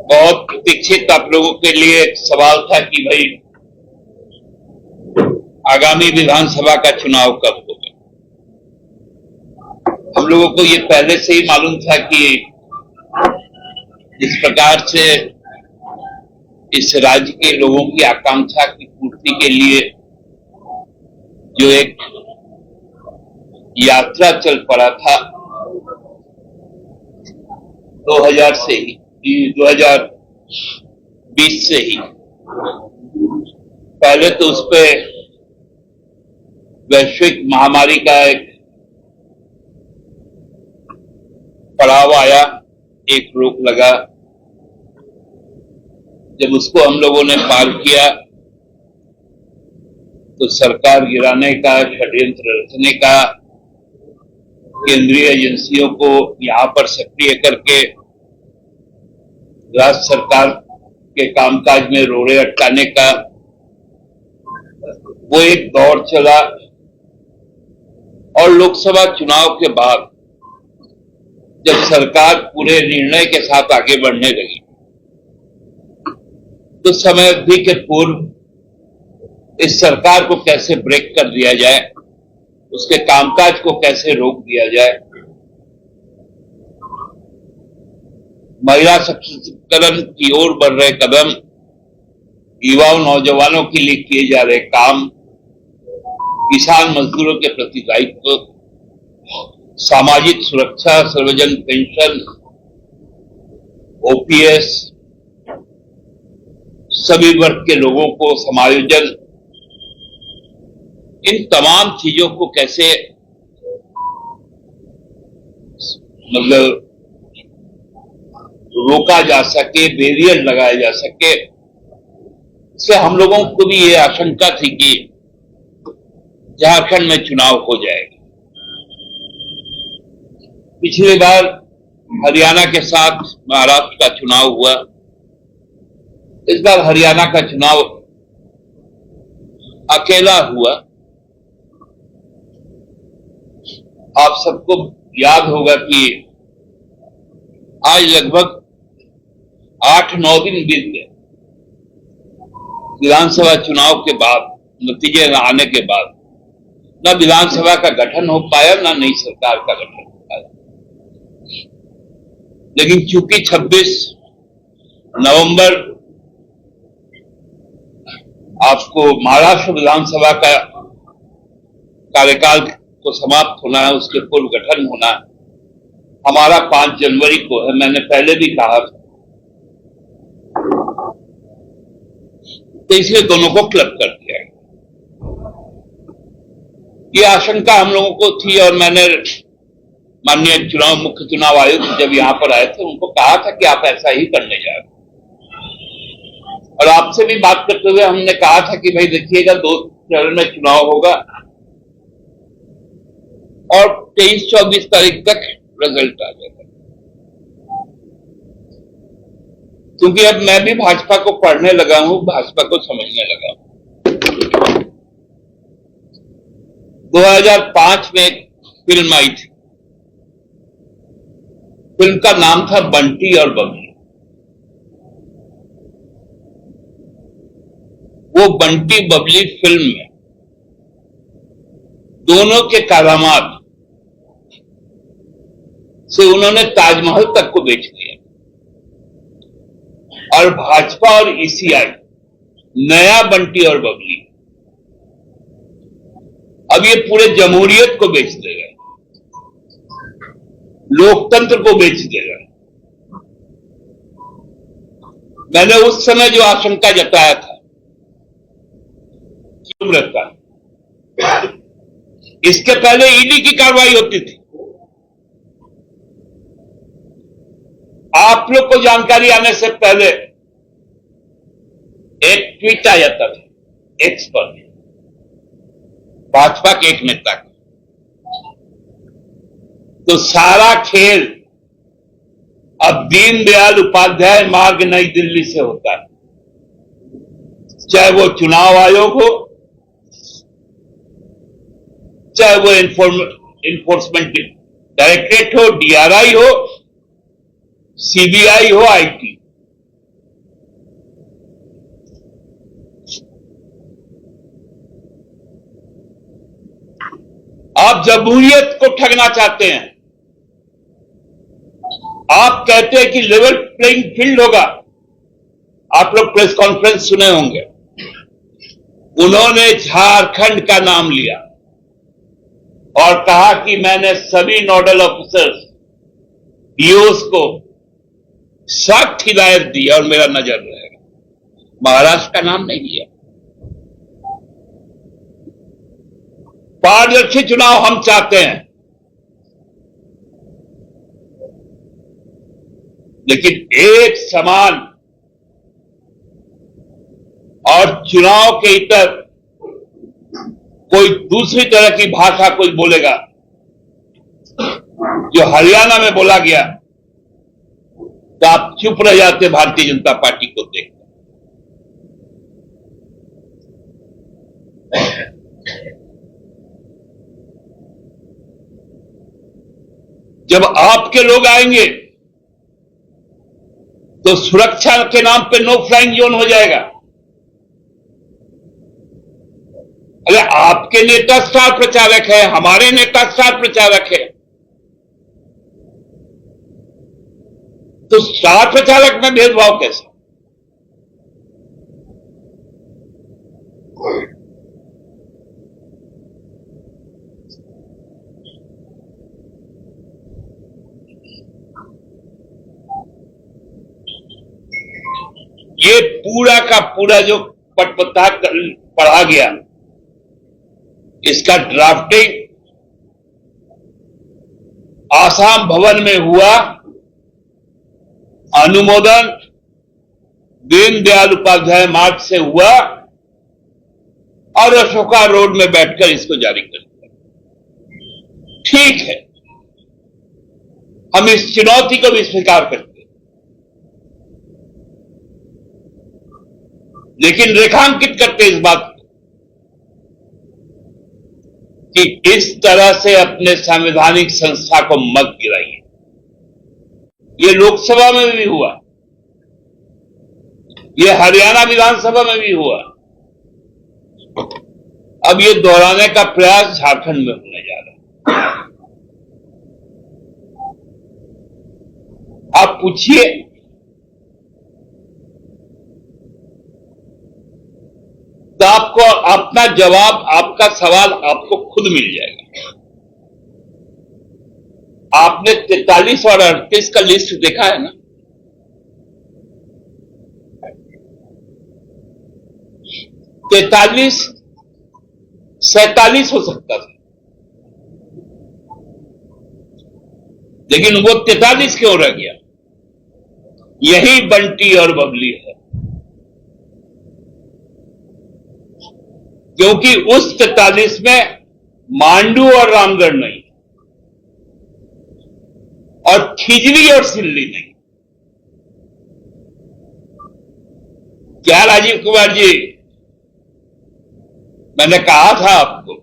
बहुत प्रतीक्षित आप लोगों के लिए सवाल था कि भाई आगामी विधानसभा का चुनाव कब होगा। हम लोगों को ये पहले से ही मालूम था कि जिस प्रकार से इस राज्य के लोगों की आकांक्षा की पूर्ति के लिए जो एक यात्रा चल पड़ा था 2020 से ही पहले तो उस पे वैश्विक महामारी का एक पड़ाव आया, एक रोक लगा। जब उसको हम लोगों ने पार किया तो सरकार गिराने का, षड्यंत्र रचने का, केंद्रीय एजेंसियों को यहां पर सक्रिय करके राज्य सरकार के कामकाज में रोड़े अटकाने का वो एक दौर चला। और लोकसभा चुनाव के बाद जब सरकार पूरे निर्णय के साथ आगे बढ़ने लगी तो समय अवधि के पूर्व इस सरकार को कैसे ब्रेक कर दिया जाए, उसके कामकाज को कैसे रोक दिया जाए, महिला सशक्तिकरण की ओर बढ़ रहे कदम, युवाओं नौजवानों के लिए किए जा रहे काम, किसान मजदूरों के प्रति दायित्व, सामाजिक सुरक्षा, सार्वजनिक पेंशन, ओपीएस, सभी वर्ग के लोगों को समायोजन, इन तमाम चीजों को कैसे मतलब रोका जा सके, बैरियर लगाया जा सके, इससे हम लोगों को भी ये आशंका थी कि झारखंड में चुनाव हो जाएगा। पिछली बार हरियाणा के साथ महाराष्ट्र का चुनाव हुआ, इस बार हरियाणा का चुनाव अकेला हुआ। आप सबको याद होगा कि आज लगभग 8-9 दिन बीत गए विधानसभा चुनाव के बाद, नतीजे आने के बाद। न विधानसभा का गठन हो पाया, न नई सरकार का गठन हो पाया। लेकिन चूंकि 26 नवंबर आपको महाराष्ट्र विधानसभा का कार्यकाल को समाप्त होना है, उसके पूर्व गठन होना है, हमारा 5 जनवरी को है। मैंने पहले भी कहा था, तो इसलिए दोनों को क्लब कर दिया। ये आशंका हम लोगों को थी और मैंने माननीय मुख्य चुनाव आयुक्त जब यहां पर आए थे उनको कहा था कि आप ऐसा ही करने जा रहे। और आपसे भी बात करते हुए हमने कहा था कि भाई देखिएगा 2 चरण में चुनाव होगा और 23-24 तारीख तक रिजल्ट आ जाएगा। क्योंकि अब मैं भी भाजपा को पढ़ने लगा हूं, भाजपा को समझने लगा हूं। 2005 में एक फिल्म आई थी, फिल्म का नाम था बंटी और बबली। वो बंटी बबली फिल्म में दोनों के करामात से उन्होंने ताजमहल तक को बेच दिया। और भाजपा और ईसीआई नया बंटी और बबली अब ये पूरे जमहूरियत को बेच देगा, लोकतंत्र को बेच देगा। मैंने उस समय जो आशंका जताया था क्यों रहता है, इसके पहले ईडी की कार्रवाई होती थी। आप लोग को जानकारी आने से पहले एक ट्वीट आ जाता था एक्स पर, भाजपा के एक नेता का। तो सारा खेल अब दीनदयाल उपाध्याय मार्ग नई दिल्ली से होता है, चाहे वो चुनाव आयोग हो, चाहे वो इन्फोर्समेंट डायरेक्टरेट हो, डीआरआई हो, सीबीआई हो, आईटी। आप जमहूरियत को ठगना चाहते हैं। आप कहते हैं कि लेवल प्लेइंग फील्ड होगा। आप लोग प्रेस कॉन्फ्रेंस सुने होंगे, उन्होंने झारखंड का नाम लिया और कहा कि मैंने सभी नोडल ऑफिसर्स डीओस को सख्त हिदायत दी और मेरा नजर रहेगा। महाराष्ट्र का नाम नहीं लिया। पारदर्शी चुनाव हम चाहते हैं, लेकिन एक समान और चुनाव के इतर कोई दूसरी तरह की भाषा कोई बोलेगा, जो हरियाणा में बोला गया, तो आप चुप रह जाते भारतीय जनता पार्टी को देख। जब आपके लोग आएंगे तो सुरक्षा के नाम पे नो फ्लाइंग जोन हो जाएगा। अरे आपके नेता स्टार प्रचारक है, हमारे नेता स्टार प्रचारक है, तो स्टार प्रचारक में भेदभाव कैसे? ये पूरा का पूरा जो पटपथा पढ़ा गया, इसका ड्राफ्टिंग आसाम भवन में हुआ, अनुमोदन दीनदयाल उपाध्याय मार्ग से हुआ और अशोका रोड में बैठकर इसको जारी कर दिया। ठीक है, हम इस चुनौती को भी स्वीकार करते हैं, लेकिन रेखांकित करते इस बात को कि इस तरह से अपने संवैधानिक संस्था को मत गिराइए। ये लोकसभा में भी हुआ, ये हरियाणा विधानसभा में भी हुआ, अब ये दोहराने का प्रयास झारखंड में होने जा रहा है। आप पूछिए, तो आपको अपना जवाब, आपका सवाल आपको खुद मिल जाएगा। आपने 43 और 38 का लिस्ट देखा है ना? 43, 47 हो सकता था, लेकिन वो 43 क्यों रह गया? यही बंटी और बबली है, क्योंकि उस 43 में मांडू और रामगढ़ नहीं, और खिजरी और सिल्ली नहीं। क्या राजीव कुमार जी, मैंने कहा था आपको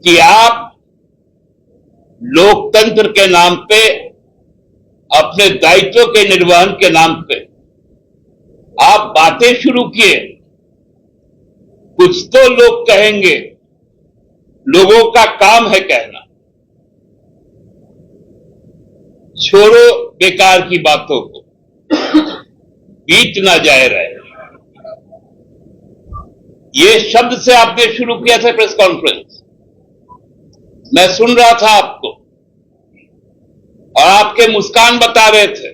कि आप लोकतंत्र के नाम पे, अपने दायित्व के निर्वहन के नाम पे आप बातें शुरू किए। कुछ तो लोग कहेंगे, लोगों का काम है कहना। छोड़ो बेकार की बातों को, बीत ना जाए रहे। ये शब्द से आपने शुरू किया था प्रेस कॉन्फ्रेंस, मैं सुन रहा था आपको, और आपके मुस्कान बता रहे थे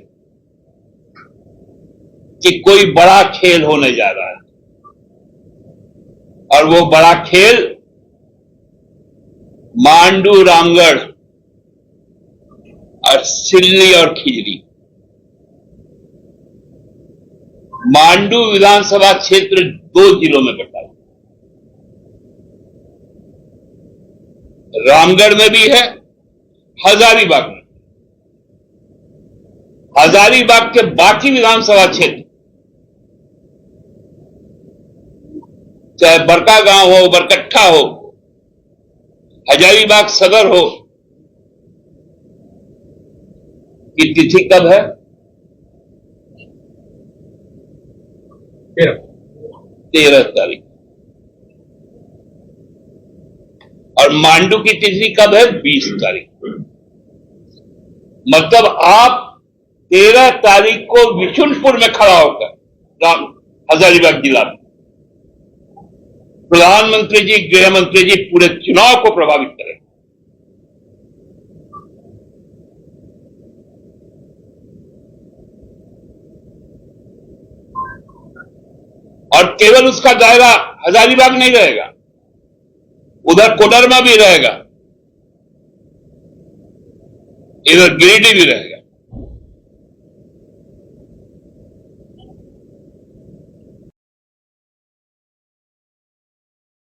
कि कोई बड़ा खेल होने जा रहा है, और वो बड़ा खेल मांडू, रामगढ़ और सिल्ली और खिजरी। मांडू विधानसभा क्षेत्र 2 जिलों में बटा, रामगढ़ में भी है, हजारीबाग में। हजारीबाग के बाकी विधानसभा क्षेत्र, चाहे बड़का गांव हो, बरकट्ठा हो, हजारीबाग सदर हो, की तिथि कब है? 13 तारीख। और मांडू की तिथि कब है? 20 तारीख। मतलब आप 13 तारीख को विशुनपुर में खड़ा होकर हजारीबाग जिला में प्रधानमंत्री जी, गृह मंत्री जी पूरे चुनाव को प्रभावित करें। और केवल उसका दायरा हजारीबाग नहीं रहेगा, उधर कोडरमा भी रहेगा, इधर गिरिडीह भी रहेगा।